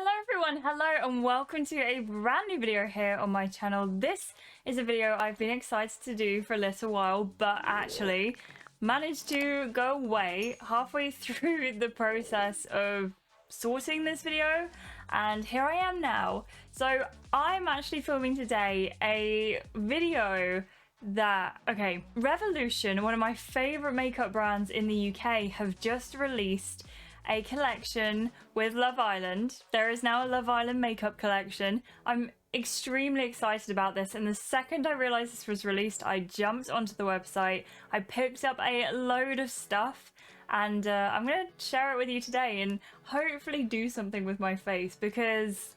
Hello everyone, hello and welcome to a brand new video here on my channel. This is a video I've been excited to do for a little while, but actually managed to go away halfway through the process of sorting this video, and here I am now. So I'm actually filming today a video that, okay, Revolution, one of my favorite makeup brands in the UK, have just released a collection with Love Island. There is now a Love Island makeup collection. I'm extremely excited about this, and the second I realized this was released, I jumped onto the website. I picked up a load of stuff, and I'm gonna share it with you today and hopefully do something with my face, because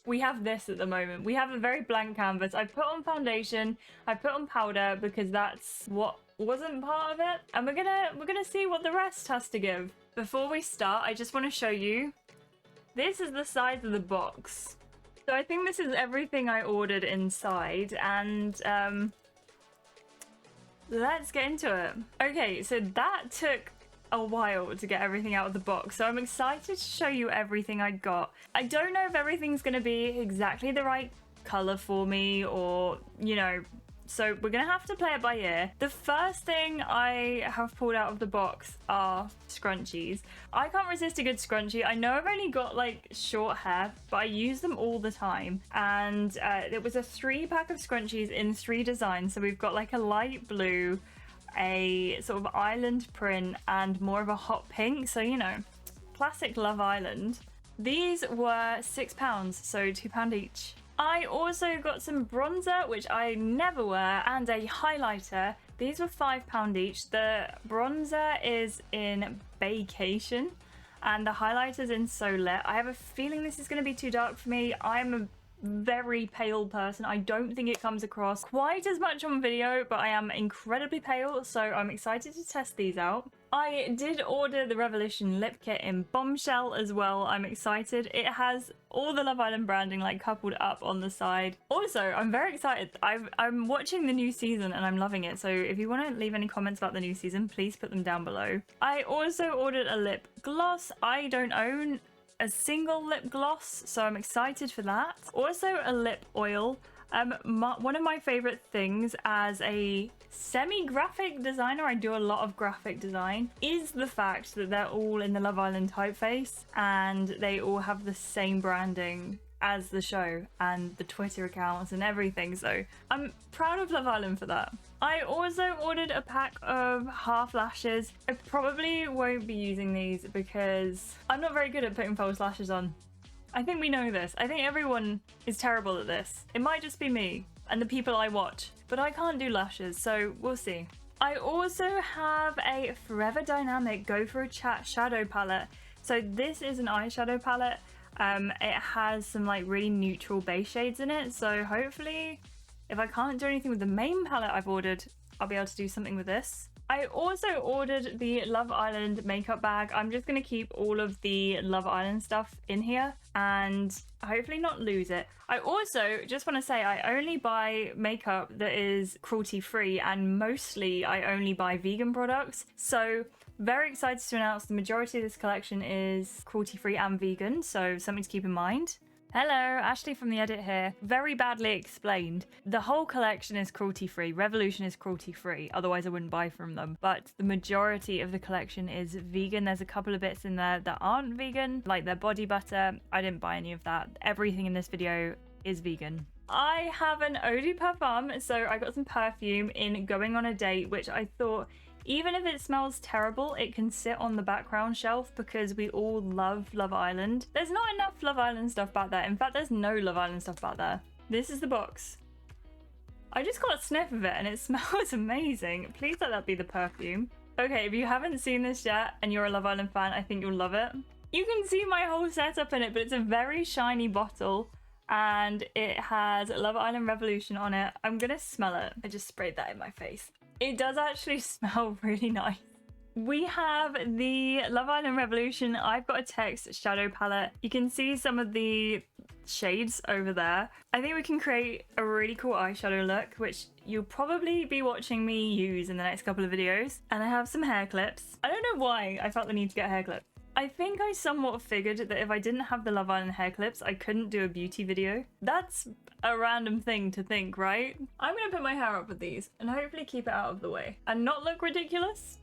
we have this at the moment. We have a very blank canvas. I put on foundation, I put on powder because that's what wasn't part of it, and we're gonna see what the rest has to give. Before we start, I just want to show you, this is the size of the box. So I think this is everything I ordered inside, and let's get into it. Okay, so that took a while to get everything out of the box, so I'm excited to show you everything I got. I don't know if everything's gonna be exactly the right color for me, or you know, so we're gonna have to play it by ear. The first thing I have pulled out of the box are scrunchies. I can't resist a good scrunchie. I know I've only got like short hair, but I use them all the time, and it was a 3-pack of scrunchies in 3 designs. So we've got like a light blue, a sort of island print, and more of a hot pink, so you know, classic Love Island. These were £6, so £2 each. I also got some bronzer, which I never wear, and a highlighter. These were £5 each. The bronzer is in Vacation and the highlighter's in So Lit. I have a feeling this is going to be too dark for me. I'm a very pale person. I don't think it comes across quite as much on video, but I am incredibly pale, so I'm excited to test these out. I did order the Revolution lip kit in Bombshell as well. I'm excited. It has all the Love Island branding like coupled up on the side. Also, I'm very excited. I'm watching the new season and I'm loving it. So if you want to leave any comments about the new season, please put them down below. I also ordered a lip gloss. I don't own a single lip gloss, so I'm excited for that. Also a lip oil. One of my favorite things as a semi-graphic designer, I do a lot of graphic design, is the fact that they're all in the Love Island typeface and they all have the same branding as the show and the Twitter accounts and everything, so I'm proud of Love Island for that. I also ordered a pack of half lashes. I probably won't be using these because I'm not very good at putting false lashes on. I think we know this. I think everyone is terrible at this. It might just be me and the people I watch, but I can't do lashes, so we'll see. I also have a Forever Dynamic Go For A Chat shadow palette. So this is an eyeshadow palette. It has some like really neutral base shades in it, so hopefully if I can't do anything with the main palette I've ordered, I'll be able to do something with this. I also ordered the Love Island makeup bag. I'm just going to keep all of the Love Island stuff in here and hopefully not lose it. I also just want to say I only buy makeup that is cruelty free, and mostly I only buy vegan products. So very excited to announce the majority of this collection is cruelty free and vegan, so something to keep in mind. Hello, Ashley from the edit here. Very badly explained. The whole collection is cruelty-free. Revolution is cruelty-free, otherwise I wouldn't buy from them. But the majority of the collection is vegan. There's a couple of bits in there that aren't vegan, like their body butter. I didn't buy any of that. Everything in this video is vegan. I have an eau de parfum, so I got some perfume in Going On A Date, which I thought, even if it smells terrible, it can sit on the background shelf because we all love Love Island. There's not enough Love Island stuff back there. In fact, there's no Love Island stuff back there. This is the box. I just got a sniff of it and it smells amazing. Please let that be the perfume. Okay, if you haven't seen this yet and you're a Love Island fan, I think you'll love it. You can see my whole setup in it, but it's a very shiny bottle and it has Love Island Revolution on it. I'm gonna smell it. I just sprayed that in my face. It does actually smell really nice. We have the Love Island Revolution. I've got a text shadow palette. You can see some of the shades over there. I think we can create a really cool eyeshadow look, which you'll probably be watching me use in the next couple of videos. And I have some hair clips. I don't know why I felt the need to get hair clips. I think I somewhat figured that if I didn't have the Love Island hair clips, I couldn't do a beauty video. That's a random thing to think, right? I'm gonna put my hair up with these and hopefully keep it out of the way and not look ridiculous.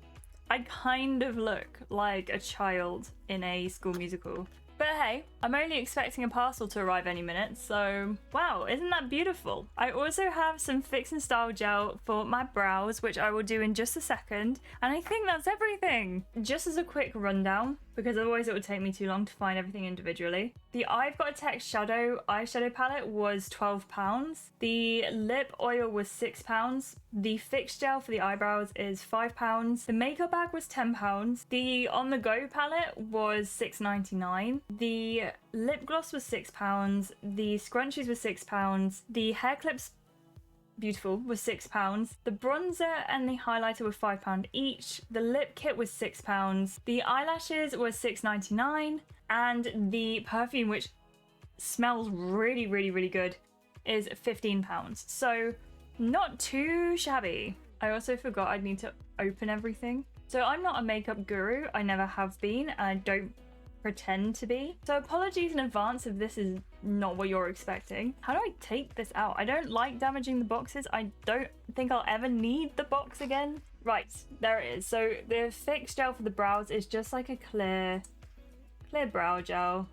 I kind of look like a child in a School Musical. But hey, I'm only expecting a parcel to arrive any minute, so wow, isn't that beautiful? I also have some Fix and Style gel for my brows, which I will do in just a second, and I think that's everything. Just as a quick rundown, because otherwise it would take me too long to find everything individually. The I've Got a Text Shadow eyeshadow palette was £12. The lip oil was £6. The Fix gel for the eyebrows is £5. The makeup bag was £10. The On The Go palette was £6.99. The lip gloss was £6. The scrunchies were £6. The hair clips, beautiful, was £6. The bronzer and the highlighter were £5 each. The lip kit was £6. The eyelashes was £6.99. And the perfume, which smells really, really, really good, is £15. So not too shabby. I also forgot I'd need to open everything. So I'm not a makeup guru. I never have been, and I don't pretend to be. So apologies in advance if this is not what you're expecting. How do I take this out? I don't like damaging the boxes. I don't think I'll ever need the box again. Right, there it is. So the Fix gel for the brows is just like a clear brow gel.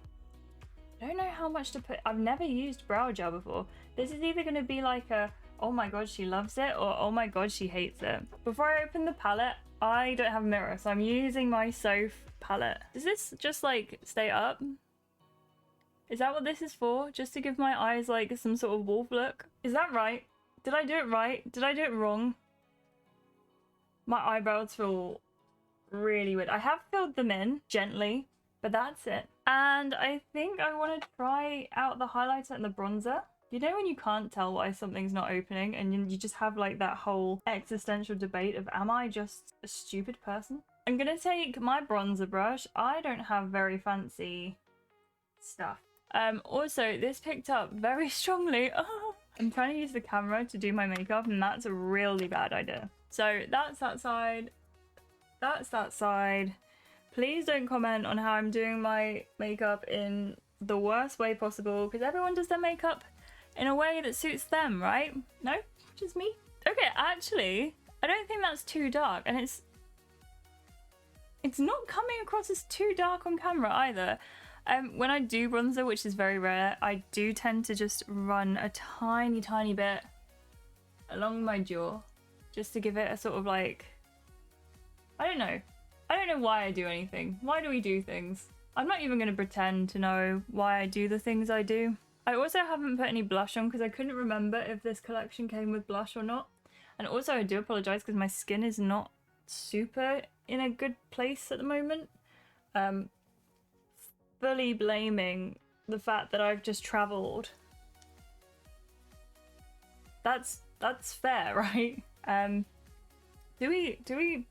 I don't know how much to put. I've never used brow gel before. This is either going to be like a, oh my god, she loves it, or oh my god, she hates it. Before I open the palette, I don't have a mirror, so I'm using my Soph palette. Does this just like stay up? Is that what this is for? Just to give my eyes like some sort of wolf look? Is that right? Did I do it right? Did I do it wrong? My eyebrows feel really weird. I have filled them in gently, but that's it. And I think I want to try out the highlighter and the bronzer. You know when you can't tell why something's not opening and you just have like that whole existential debate of, am I just a stupid person? I'm gonna take my bronzer brush. I don't have very fancy stuff. Also, this picked up very strongly. Oh, I'm trying to use the camera to do my makeup, and that's a really bad idea. So that's that side. That's that side. Please don't comment on how I'm doing my makeup in the worst way possible, because everyone does their makeup in a way that suits them, right? No? Just me? Okay, actually, I don't think that's too dark, and it's not coming across as too dark on camera either. When I do bronzer, which is very rare, I do tend to just run a tiny bit along my jaw, just to give it a sort of like, I don't know why I do anything. Why do we do things? I'm not even going to pretend to know why I do the things I do. I also haven't put any blush on because I couldn't remember if this collection came with blush or not. And also I do apologise because my skin is not super in a good place at the moment. Fully blaming the fact that I've just travelled. That's fair, right? Do we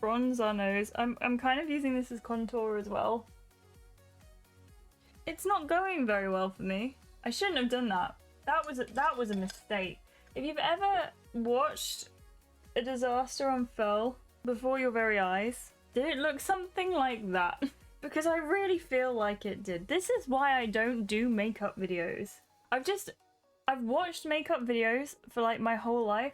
bronze our nose? I'm kind of using this as contour as well. It's not going very well for me. I shouldn't have done that. That was a mistake. If you've ever watched a disaster unfurl before your very eyes, did it look something like that? Because I really feel like it did. This is why I don't do makeup videos. I've watched makeup videos for like my whole life.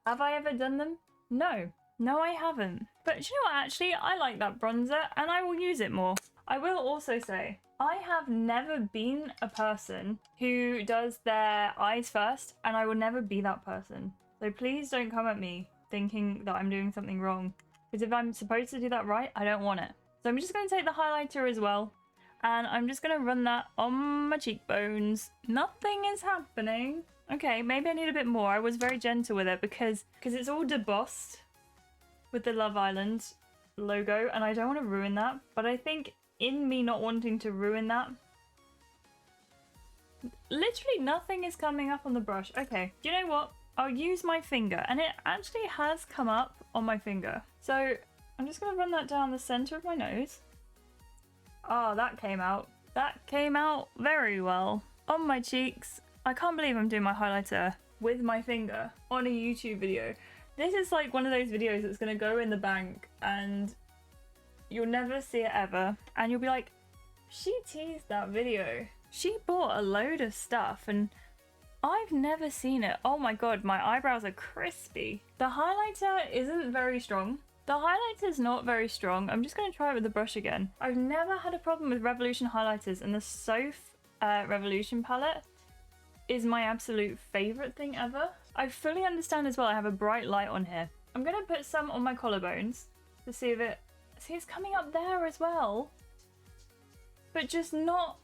Have I ever done them? No. No, I haven't. But you know what, actually, I like that bronzer and I will use it more. I will also say, I have never been a person who does their eyes first, and I will never be that person. So please don't come at me thinking that I'm doing something wrong. Because if I'm supposed to do that right, I don't want it. So I'm just going to take the highlighter as well, and I'm just going to run that on my cheekbones. Nothing is happening. Okay, maybe I need a bit more. I was very gentle with it because it's all debossed with the Love Island logo, and I don't want to ruin that. But I think in me not wanting to ruin that, literally nothing is coming up on the brush. Okay, do you know what? I'll use my finger, and it actually has come up on my finger. So I'm just going to run that down the center of my nose. Oh, that came out. That came out very well. On my cheeks. I can't believe I'm doing my highlighter with my finger on a YouTube video. This is like one of those videos that's going to go in the bank and You'll never see it ever. And you'll be like, she teased that video. She bought a load of stuff and I've never seen it. Oh my god, my eyebrows are crispy. The highlighter isn't very strong. The highlighter's not very strong. I'm just going to try it with the brush again. I've never had a problem with Revolution highlighters, and the Soph Revolution palette is my absolute favourite thing ever. I fully understand as well I have a bright light on here. I'm going to put some on my collarbones to see if it... See, it's coming up there as well. But just not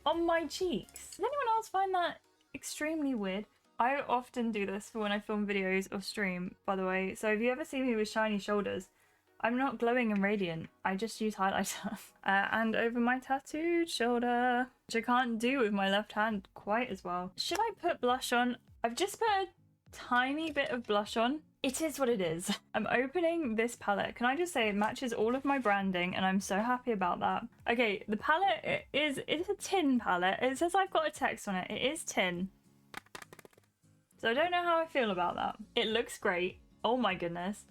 on my cheeks. Does anyone else find that extremely weird? I often do this for when I film videos or stream, by the way. So if you ever see me with shiny shoulders, I'm not glowing and radiant. I just use highlighter. And over my tattooed shoulder, which I can't do with my left hand quite as well. Should I put blush on? I've just put a tiny bit of blush on. It is what it is. I'm opening this palette. Can I just say it matches all of my branding and I'm so happy about that. Okay, the palette it's a tin palette. It says I've got a text on it. It is tin. So I don't know how I feel about that. It looks great. Oh my goodness.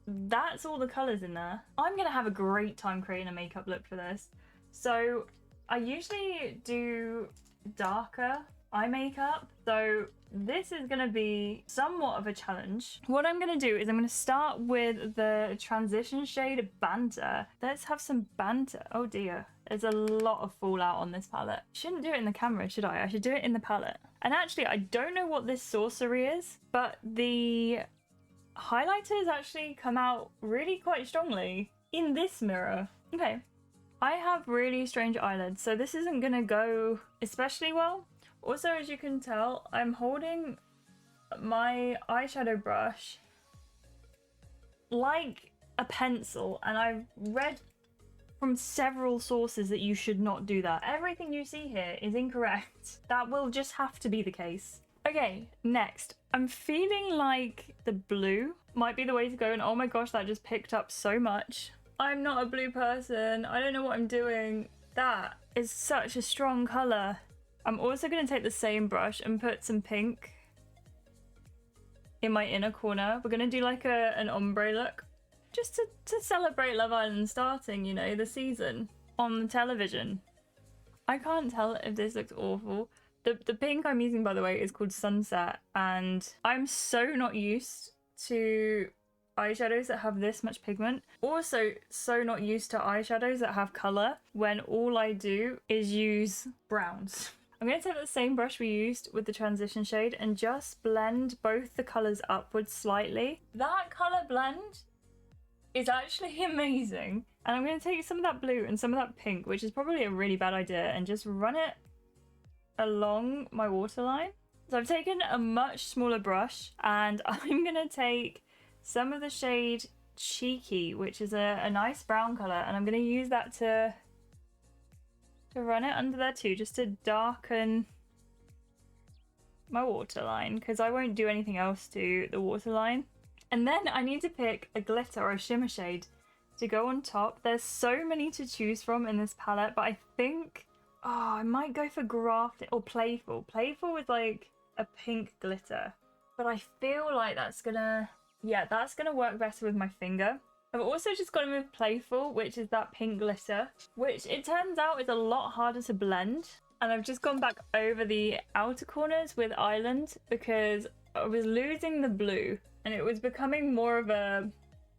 That's all the colours in there. I'm gonna have a great time creating a makeup look for this. So I usually do darker eye makeup. So this is gonna be somewhat of a challenge. What I'm gonna do is I'm gonna start with the transition shade Banter. Let's have some banter. Oh dear. There's a lot of fallout on this palette. Shouldn't do it in the camera, should I? I should do it in the palette. And actually, I don't know what this sorcery is, but the highlighters actually come out really quite strongly in this mirror. Okay, I have really strange eyelids, so this isn't gonna go especially well. Also, as you can tell, I'm holding my eyeshadow brush like a pencil, and I've read from several sources that you should not do that. Everything you see here is incorrect. That will just have to be the case. Okay, next. I'm feeling like the blue might be the way to go, and oh my gosh, that just picked up so much. I'm not a blue person. I don't know what I'm doing. That is such a strong colour. I'm also going to take the same brush and put some pink in my inner corner. We're going to do like an ombre look. Just to celebrate Love Island starting, you know, the season on the television. I can't tell if this looks awful. The pink I'm using, by the way, is called Sunset, and I'm so not used to eyeshadows that have this much pigment. Also, so not used to eyeshadows that have colour when all I do is use browns. I'm going to take the same brush we used with the transition shade and just blend both the colours upwards slightly. That colour blend is actually amazing. And I'm going to take some of that blue and some of that pink, which is probably a really bad idea, and just run it along my waterline. So I've taken a much smaller brush and I'm going to take some of the shade Cheeky, which is a nice brown colour, and I'm going to use that to run it under there too, just to darken my waterline, because I won't do anything else to the waterline. And then I need to pick a glitter or a shimmer shade to go on top. There's so many to choose from in this palette, but I think, oh, I might go for Grafted or Playful. Playful with like a pink glitter, but I feel like that's gonna work better with my finger. I've also just gone with Playful, which is that pink glitter, which it turns out is a lot harder to blend. And I've just gone back over the outer corners with Island because I was losing the blue and it was becoming more of a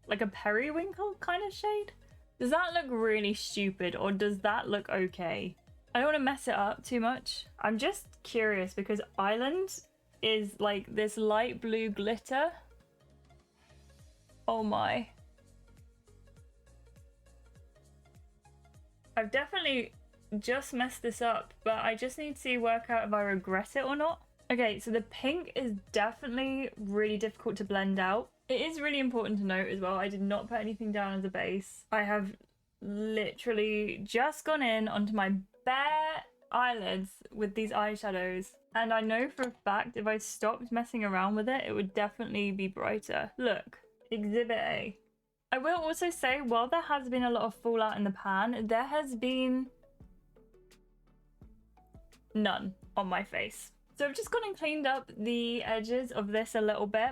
periwinkle kind of shade. Does that look really stupid, or does that look okay? I don't want to mess it up too much. I'm just curious because Island is like this light blue glitter. Oh my. I've definitely just messed this up, but I just need to work out if I regret it or not. Okay, so the pink is definitely really difficult to blend out. It is really important to note as well, I did not put anything down as a base. I have literally just gone in onto my bare eyelids with these eyeshadows, and I know for a fact if I stopped messing around with it, it would definitely be brighter. Look, Exhibit A. I will also say, while there has been a lot of fallout in the pan, there has been none on my face. So I've just gone and cleaned up the edges of this a little bit.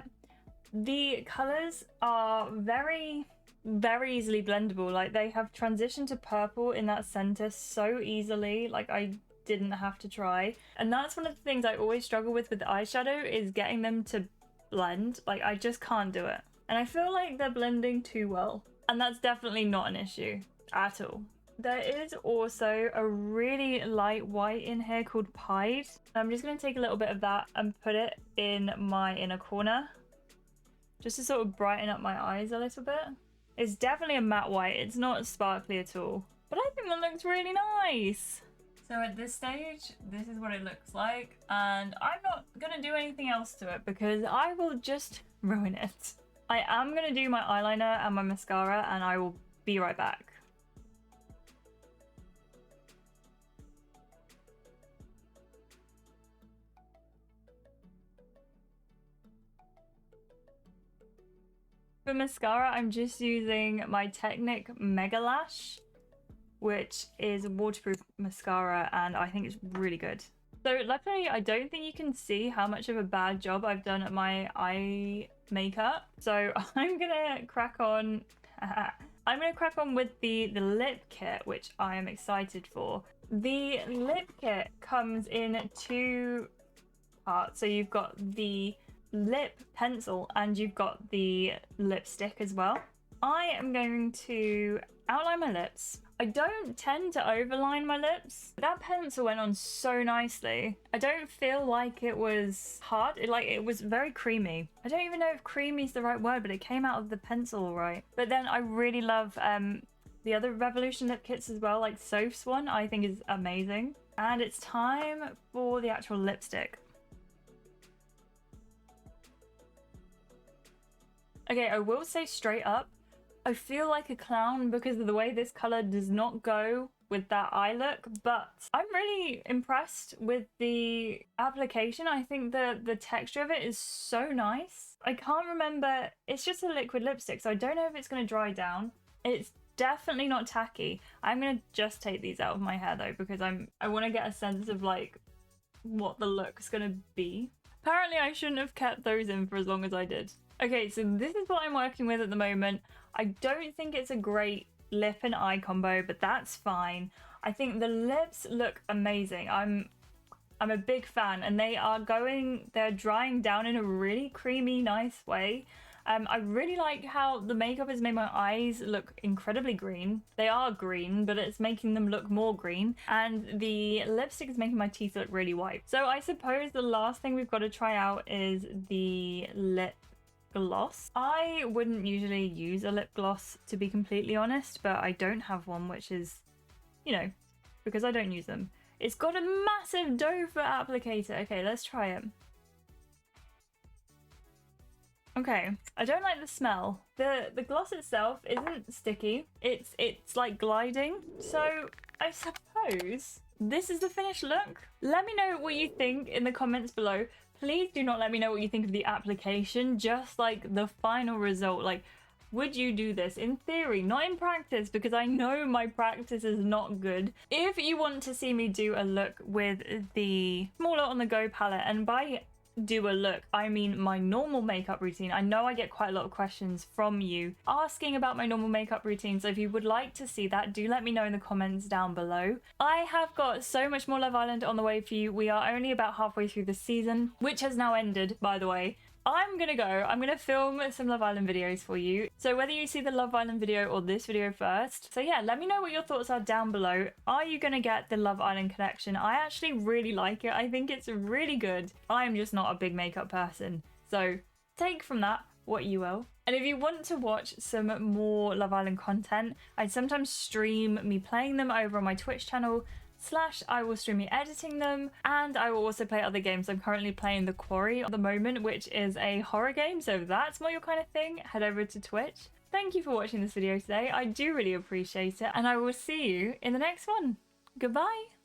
The colours are very very easily blendable. Like, they have transitioned to purple in that center so easily. Like, I didn't have to try. And that's one of the things I always struggle with eyeshadow, is getting them to blend. Like, I just can't do it. And I feel like they're blending too well. And that's definitely not an issue at all. There is also a really light white in here called Pied. I'm just going to take a little bit of that and put it in my inner corner, just to sort of brighten up my eyes a little bit. It's definitely a matte white. It's not sparkly at all, but I think that looks really nice. So at this stage, this is what it looks like, and I'm not going to do anything else to it because I will just ruin it. I am going to do my eyeliner and my mascara, and I will be right back. For mascara, I'm just using my Technic Mega Lash, which is a waterproof mascara, and I think it's really good. So luckily, I don't think you can see how much of a bad job I've done at my eye makeup. So I'm gonna crack on. I'm gonna crack on with the lip kit, which I am excited for. The lip kit comes in two parts. So you've got the lip pencil and you've got the lipstick as well. I am going to outline my lips. I don't tend to overline my lips. That pencil went on so nicely. I don't feel like it was hard. It was very creamy. I don't even know if creamy is the right word, but it came out of the pencil all right. But then I really love the other Revolution lip kits as well, like Soph's one I think is amazing. And it's time for the actual lipstick. Okay, I will say straight up, I feel like a clown because of the way this color does not go with that eye look, but I'm really impressed with the application. I think the texture of it is so nice. I can't remember, it's just a liquid lipstick, so I don't know if it's going to dry down. It's definitely not tacky. I'm going to just take these out of my hair though, because I want to get a sense of like what the look's going to be. Apparently I shouldn't have kept those in for as long as I did. Okay, so this is what I'm working with at the moment. I don't think it's a great lip and eye combo, but that's fine. I think the lips look amazing. I'm a big fan, and they're drying down in a really creamy, nice way. I really like how the makeup has made my eyes look incredibly green. They are green, but it's making them look more green. And the lipstick is making my teeth look really white. So I suppose the last thing we've got to try out is the lip gloss. I wouldn't usually use a lip gloss, to be completely honest, but I don't have one, which is, you know, because I don't use them. It's got a massive doe foot applicator. Okay, let's try it. Okay, I don't like the smell. The gloss itself isn't sticky. It's like gliding. So I suppose this is the finished look. Let me know what you think in the comments below. Please do not let me know what you think of the application, just like the final result. Like, would you do this in theory, not in practice, because I know my practice is not good. If you want to see me do a look with the smaller on the go palette, and by do a look I mean my normal makeup routine, I know I get quite a lot of questions from you asking about my normal makeup routine, so if you would like to see that, do let me know in the comments down below. I have got so much more Love Island on the way for you. We are only about halfway through the season, which has now ended, by the way. I'm gonna film some Love Island videos for you, so whether you see the Love Island video or this video first, so yeah, let me know what your thoughts are down below. Are you gonna get the Love Island collection? I actually really like it. I think it's really good. I'm just not a big makeup person, so take from that what you will. And if you want to watch some more Love Island content, I sometimes stream me playing them over on my Twitch channel, / I will stream me editing them, and I will also play other games. I'm currently playing The Quarry at the moment, which is a horror game, so if that's more your kind of thing, head over to Twitch. Thank you for watching this video today. I do really appreciate it, and I will see you in the next one. Goodbye!